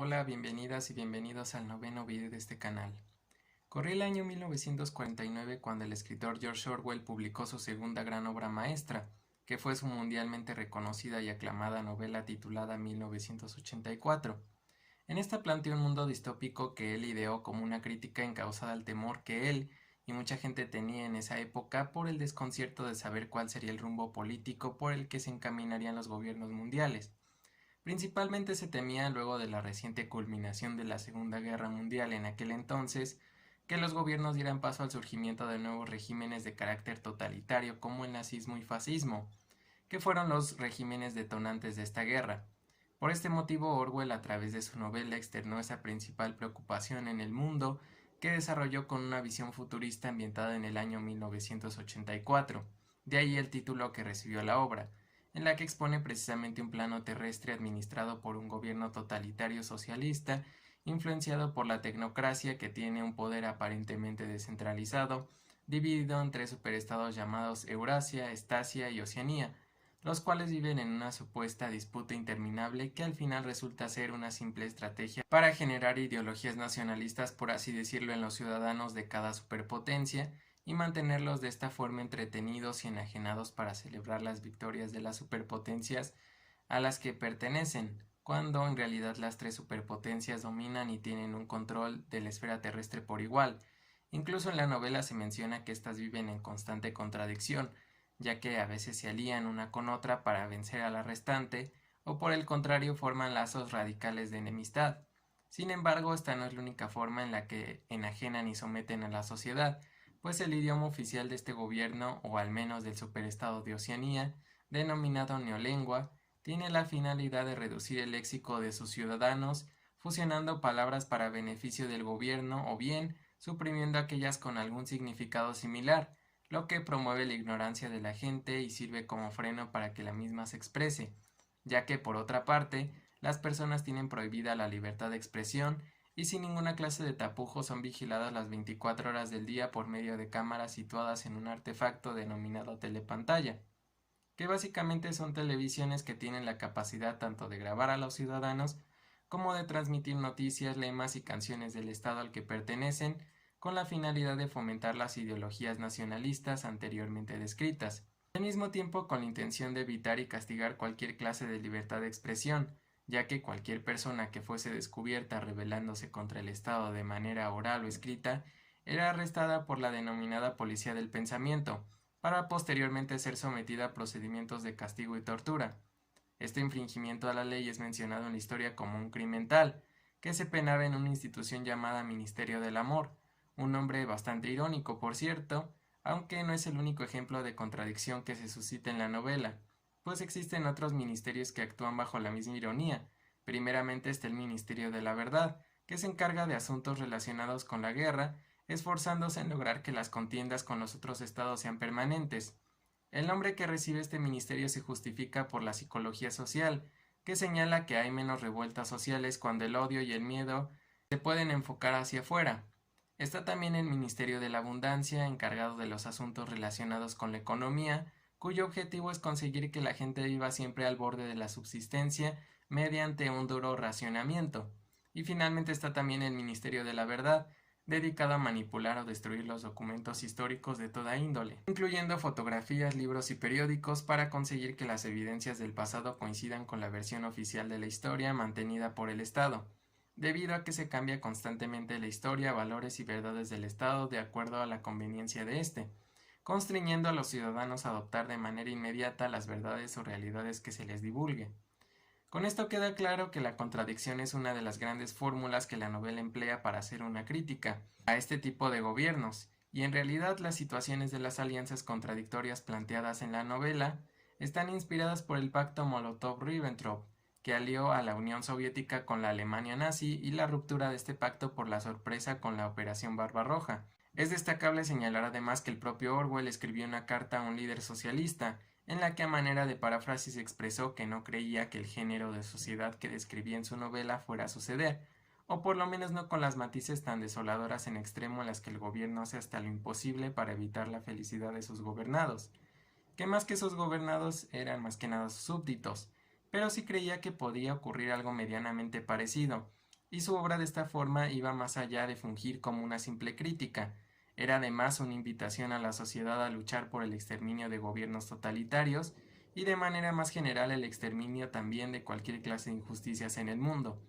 Hola, bienvenidas y bienvenidos al noveno video de este canal. Corría el año 1949 cuando el escritor George Orwell publicó su segunda gran obra maestra, que fue su mundialmente reconocida y aclamada novela titulada 1984. En esta planteó un mundo distópico que él ideó como una crítica encauzada al temor que él y mucha gente tenía en esa época por el desconcierto de saber cuál sería el rumbo político por el que se encaminarían los gobiernos mundiales. Principalmente se temía, luego de la reciente culminación de la Segunda Guerra Mundial en aquel entonces, que los gobiernos dieran paso al surgimiento de nuevos regímenes de carácter totalitario como el nazismo y fascismo, que fueron los regímenes detonantes de esta guerra. Por este motivo, Orwell, a través de su novela, externó esa principal preocupación en el mundo que desarrolló con una visión futurista ambientada en el año 1984. De ahí el título que recibió la obra, en la que expone precisamente un plano terrestre administrado por un gobierno totalitario socialista, influenciado por la tecnocracia que tiene un poder aparentemente descentralizado, dividido en tres superestados llamados Eurasia, Estasia y Oceanía, los cuales viven en una supuesta disputa interminable que al final resulta ser una simple estrategia para generar ideologías nacionalistas, por así decirlo, en los ciudadanos de cada superpotencia y mantenerlos de esta forma entretenidos y enajenados para celebrar las victorias de las superpotencias a las que pertenecen, cuando en realidad las tres superpotencias dominan y tienen un control de la esfera terrestre por igual. Incluso en la novela se menciona que éstas viven en constante contradicción, ya que a veces se alían una con otra para vencer a la restante, o por el contrario forman lazos radicales de enemistad. Sin embargo, esta no es la única forma en la que enajenan y someten a la sociedad, pues el idioma oficial de este gobierno, o al menos del superestado de Oceanía, denominado neolengua, tiene la finalidad de reducir el léxico de sus ciudadanos, fusionando palabras para beneficio del gobierno o bien suprimiendo aquellas con algún significado similar, lo que promueve la ignorancia de la gente y sirve como freno para que la misma se exprese, ya que por otra parte, las personas tienen prohibida la libertad de expresión y sin ninguna clase de tapujos son vigiladas las 24 horas del día por medio de cámaras situadas en un artefacto denominado telepantalla, que básicamente son televisiones que tienen la capacidad tanto de grabar a los ciudadanos como de transmitir noticias, lemas y canciones del estado al que pertenecen, con la finalidad de fomentar las ideologías nacionalistas anteriormente descritas, al mismo tiempo con la intención de evitar y castigar cualquier clase de libertad de expresión, ya que cualquier persona que fuese descubierta rebelándose contra el Estado de manera oral o escrita era arrestada por la denominada Policía del Pensamiento, para posteriormente ser sometida a procedimientos de castigo y tortura. Este infringimiento a la ley es mencionado en la historia como un crimen tal, que se penaba en una institución llamada Ministerio del Amor, un nombre bastante irónico, por cierto, aunque no es el único ejemplo de contradicción que se suscita en la novela, pues existen otros ministerios que actúan bajo la misma ironía. Primeramente está el Ministerio de la Verdad, que se encarga de asuntos relacionados con la guerra, esforzándose en lograr que las contiendas con los otros estados sean permanentes. El nombre que recibe este ministerio se justifica por la psicología social, que señala que hay menos revueltas sociales cuando el odio y el miedo se pueden enfocar hacia afuera. Está también el Ministerio de la Abundancia, encargado de los asuntos relacionados con la economía, cuyo objetivo es conseguir que la gente viva siempre al borde de la subsistencia mediante un duro racionamiento. Y finalmente está también el Ministerio de la Verdad, dedicado a manipular o destruir los documentos históricos de toda índole, incluyendo fotografías, libros y periódicos para conseguir que las evidencias del pasado coincidan con la versión oficial de la historia mantenida por el Estado, debido a que se cambia constantemente la historia, valores y verdades del Estado de acuerdo a la conveniencia de éste, constriñendo a los ciudadanos a adoptar de manera inmediata las verdades o realidades que se les divulgue. Con esto queda claro que la contradicción es una de las grandes fórmulas que la novela emplea para hacer una crítica a este tipo de gobiernos, y en realidad las situaciones de las alianzas contradictorias planteadas en la novela están inspiradas por el pacto Molotov-Ribbentrop, que alió a la Unión Soviética con la Alemania nazi y la ruptura de este pacto por la sorpresa con la Operación Barbarroja. Es destacable señalar además que el propio Orwell escribió una carta a un líder socialista, en la que a manera de paráfrasis expresó que no creía que el género de sociedad que describía en su novela fuera a suceder, o por lo menos no con las matices tan desoladoras en extremo en las que el gobierno hace hasta lo imposible para evitar la felicidad de sus gobernados, que más que sus gobernados eran más que nada sus súbditos, pero sí creía que podía ocurrir algo medianamente parecido, y su obra de esta forma iba más allá de fungir como una simple crítica. Era además una invitación a la sociedad a luchar por el exterminio de gobiernos totalitarios y de manera más general el exterminio también de cualquier clase de injusticias en el mundo.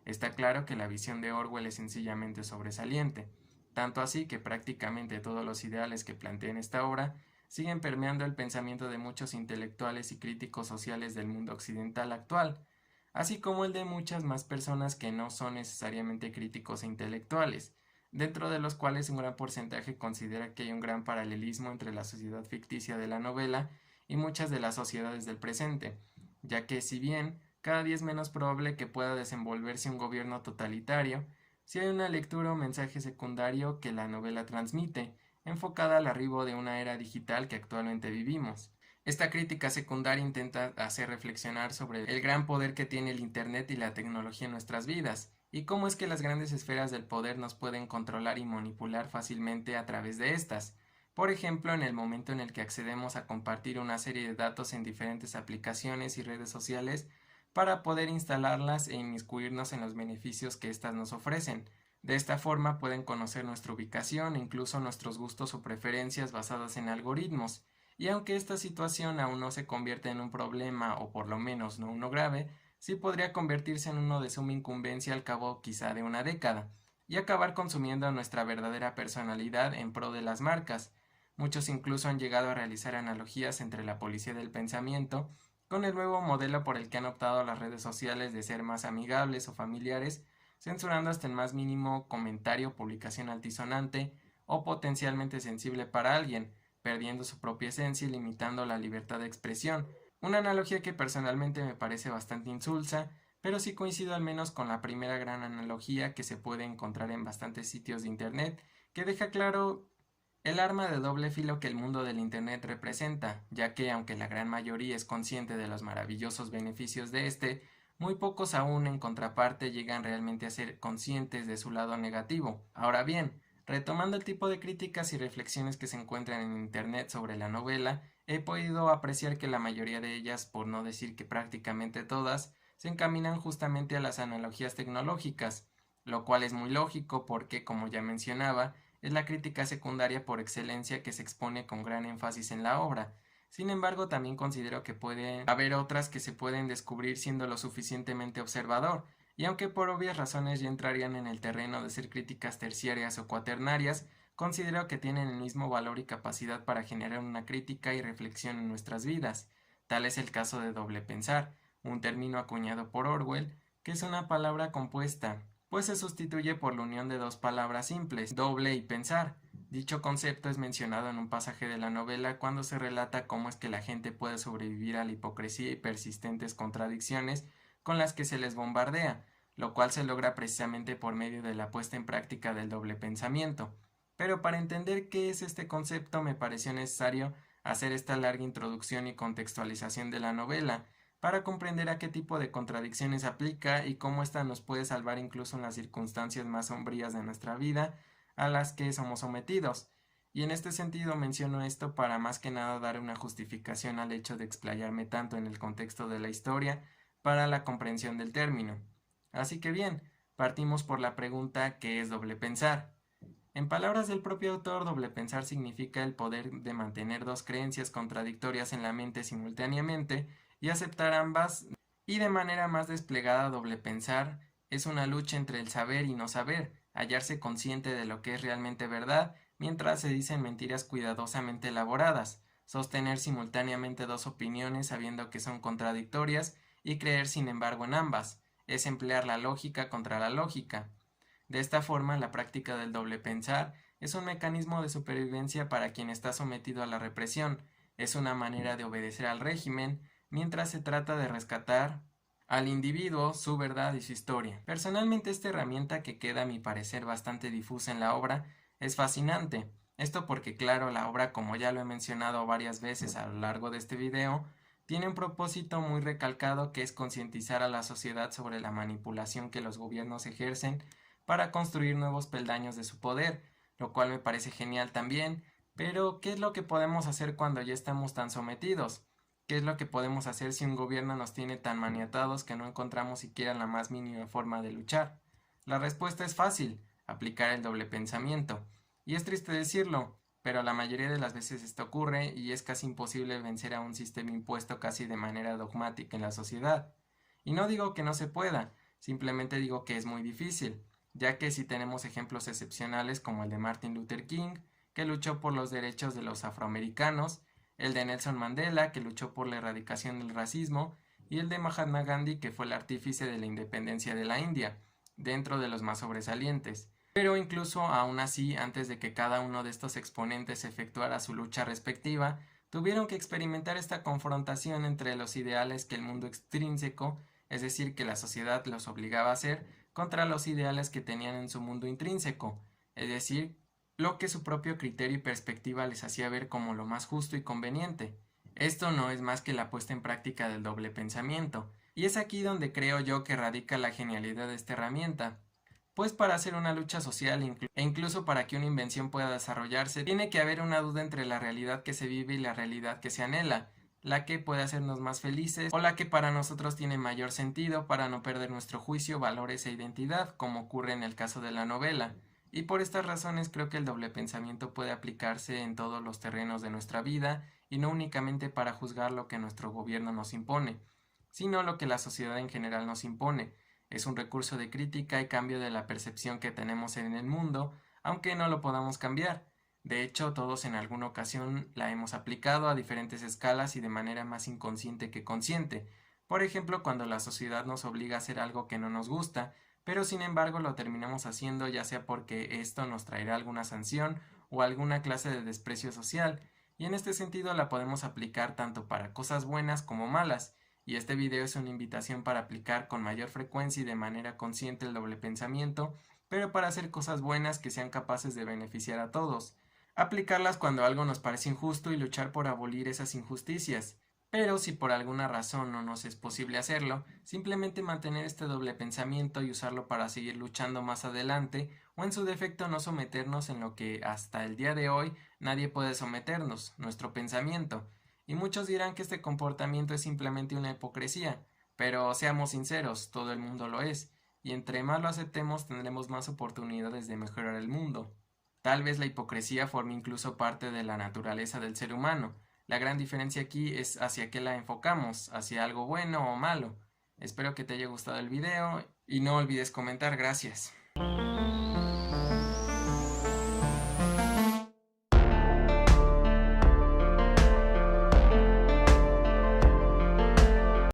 Está claro que la visión de Orwell es sencillamente sobresaliente, tanto así que prácticamente todos los ideales que plantea en esta obra siguen permeando el pensamiento de muchos intelectuales y críticos sociales del mundo occidental actual, así como el de muchas más personas que no son necesariamente críticos e intelectuales, dentro de los cuales un gran porcentaje considera que hay un gran paralelismo entre la sociedad ficticia de la novela y muchas de las sociedades del presente, ya que si bien cada día es menos probable que pueda desenvolverse un gobierno totalitario, si hay una lectura o mensaje secundario que la novela transmite, enfocada al arribo de una era digital que actualmente vivimos. Esta crítica secundaria intenta hacer reflexionar sobre el gran poder que tiene el Internet y la tecnología en nuestras vidas, y cómo es que las grandes esferas del poder nos pueden controlar y manipular fácilmente a través de estas. Por ejemplo, en el momento en el que accedemos a compartir una serie de datos en diferentes aplicaciones y redes sociales para poder instalarlas e inmiscuirnos en los beneficios que éstas nos ofrecen. De esta forma pueden conocer nuestra ubicación e incluso nuestros gustos o preferencias basadas en algoritmos. Y aunque esta situación aún no se convierte en un problema, o por lo menos no uno grave, sí podría convertirse en uno de suma incumbencia al cabo quizá de una década, y acabar consumiendo nuestra verdadera personalidad en pro de las marcas. Muchos incluso han llegado a realizar analogías entre la policía del pensamiento con el nuevo modelo por el que han optado las redes sociales de ser más amigables o familiares, censurando hasta el más mínimo comentario o publicación altisonante o potencialmente sensible para alguien, perdiendo su propia esencia y limitando la libertad de expresión. Una analogía que personalmente me parece bastante insulsa, pero sí coincido al menos con la primera gran analogía que se puede encontrar en bastantes sitios de internet, que deja claro el arma de doble filo que el mundo del Internet representa, ya que aunque la gran mayoría es consciente de los maravillosos beneficios de este, muy pocos aún en contraparte llegan realmente a ser conscientes de su lado negativo. Ahora bien, retomando el tipo de críticas y reflexiones que se encuentran en Internet sobre la novela, he podido apreciar que la mayoría de ellas, por no decir que prácticamente todas, se encaminan justamente a las analogías tecnológicas, lo cual es muy lógico porque, como ya mencionaba, es la crítica secundaria por excelencia que se expone con gran énfasis en la obra. Sin embargo, también considero que puede haber otras que se pueden descubrir siendo lo suficientemente observador, y aunque por obvias razones ya entrarían en el terreno de ser críticas terciarias o cuaternarias, considero que tienen el mismo valor y capacidad para generar una crítica y reflexión en nuestras vidas. Tal es el caso de doble pensar, un término acuñado por Orwell, que es una palabra compuesta pues se sustituye por la unión de dos palabras simples, doble y pensar. Dicho concepto es mencionado en un pasaje de la novela cuando se relata cómo es que la gente puede sobrevivir a la hipocresía y persistentes contradicciones con las que se les bombardea, lo cual se logra precisamente por medio de la puesta en práctica del doble pensamiento. Pero para entender qué es este concepto me pareció necesario hacer esta larga introducción y contextualización de la novela, para comprender a qué tipo de contradicciones aplica y cómo ésta nos puede salvar incluso en las circunstancias más sombrías de nuestra vida a las que somos sometidos. Y en este sentido menciono esto para más que nada dar una justificación al hecho de explayarme tanto en el contexto de la historia para la comprensión del término. Así que bien, partimos por la pregunta ¿qué es doble pensar? En palabras del propio autor, doble pensar significa el poder de mantener dos creencias contradictorias en la mente simultáneamente y aceptar ambas, y de manera más desplegada doble pensar es una lucha entre el saber y no saber, hallarse consciente de lo que es realmente verdad mientras se dicen mentiras cuidadosamente elaboradas, sostener simultáneamente dos opiniones sabiendo que son contradictorias y creer sin embargo en ambas, es emplear la lógica contra la lógica. De esta forma, la práctica del doble pensar es un mecanismo de supervivencia para quien está sometido a la represión, es una manera de obedecer al régimen, mientras se trata de rescatar al individuo, su verdad y su historia. Personalmente esta herramienta, que queda a mi parecer bastante difusa en la obra, es fascinante. Esto porque claro, la obra, como ya lo he mencionado varias veces a lo largo de este video, tiene un propósito muy recalcado que es concientizar a la sociedad sobre la manipulación que los gobiernos ejercen para construir nuevos peldaños de su poder, lo cual me parece genial también, pero ¿qué es lo que podemos hacer cuando ya estamos tan sometidos? ¿Qué es lo que podemos hacer si un gobierno nos tiene tan maniatados que no encontramos siquiera la más mínima forma de luchar? La respuesta es fácil, aplicar el doble pensamiento. Y es triste decirlo, pero la mayoría de las veces esto ocurre y es casi imposible vencer a un sistema impuesto casi de manera dogmática en la sociedad. Y no digo que no se pueda, simplemente digo que es muy difícil, ya que si tenemos ejemplos excepcionales como el de Martin Luther King, que luchó por los derechos de los afroamericanos, el de Nelson Mandela, que luchó por la erradicación del racismo, y el de Mahatma Gandhi, que fue el artífice de la independencia de la India, dentro de los más sobresalientes. Pero incluso aún así, antes de que cada uno de estos exponentes efectuara su lucha respectiva, tuvieron que experimentar esta confrontación entre los ideales que el mundo extrínseco, es decir, que la sociedad los obligaba a hacer, contra los ideales que tenían en su mundo intrínseco, es decir, lo que su propio criterio y perspectiva les hacía ver como lo más justo y conveniente. Esto no es más que la puesta en práctica del doble pensamiento, y es aquí donde creo yo que radica la genialidad de esta herramienta. Pues para hacer una lucha social e incluso para que una invención pueda desarrollarse, tiene que haber una duda entre la realidad que se vive y la realidad que se anhela, la que puede hacernos más felices o la que para nosotros tiene mayor sentido para no perder nuestro juicio, valores e identidad, como ocurre en el caso de la novela. Y por estas razones creo que el doble pensamiento puede aplicarse en todos los terrenos de nuestra vida y no únicamente para juzgar lo que nuestro gobierno nos impone, sino lo que la sociedad en general nos impone. Es un recurso de crítica y cambio de la percepción que tenemos en el mundo, aunque no lo podamos cambiar. De hecho, todos en alguna ocasión la hemos aplicado a diferentes escalas y de manera más inconsciente que consciente. Por ejemplo, cuando la sociedad nos obliga a hacer algo que no nos gusta, pero sin embargo lo terminamos haciendo ya sea porque esto nos traerá alguna sanción o alguna clase de desprecio social, y en este sentido la podemos aplicar tanto para cosas buenas como malas, y este video es una invitación para aplicar con mayor frecuencia y de manera consciente el doble pensamiento, pero para hacer cosas buenas que sean capaces de beneficiar a todos. Aplicarlas cuando algo nos parece injusto y luchar por abolir esas injusticias. Pero si por alguna razón no nos es posible hacerlo, simplemente mantener este doble pensamiento y usarlo para seguir luchando más adelante, o en su defecto no someternos en lo que hasta el día de hoy nadie puede someternos, nuestro pensamiento. Y muchos dirán que este comportamiento es simplemente una hipocresía, pero seamos sinceros, todo el mundo lo es, y entre más lo aceptemos tendremos más oportunidades de mejorar el mundo. Tal vez la hipocresía forme incluso parte de la naturaleza del ser humano. La gran diferencia aquí es hacia qué la enfocamos, hacia algo bueno o malo. Espero que te haya gustado el video y no olvides comentar. Gracias.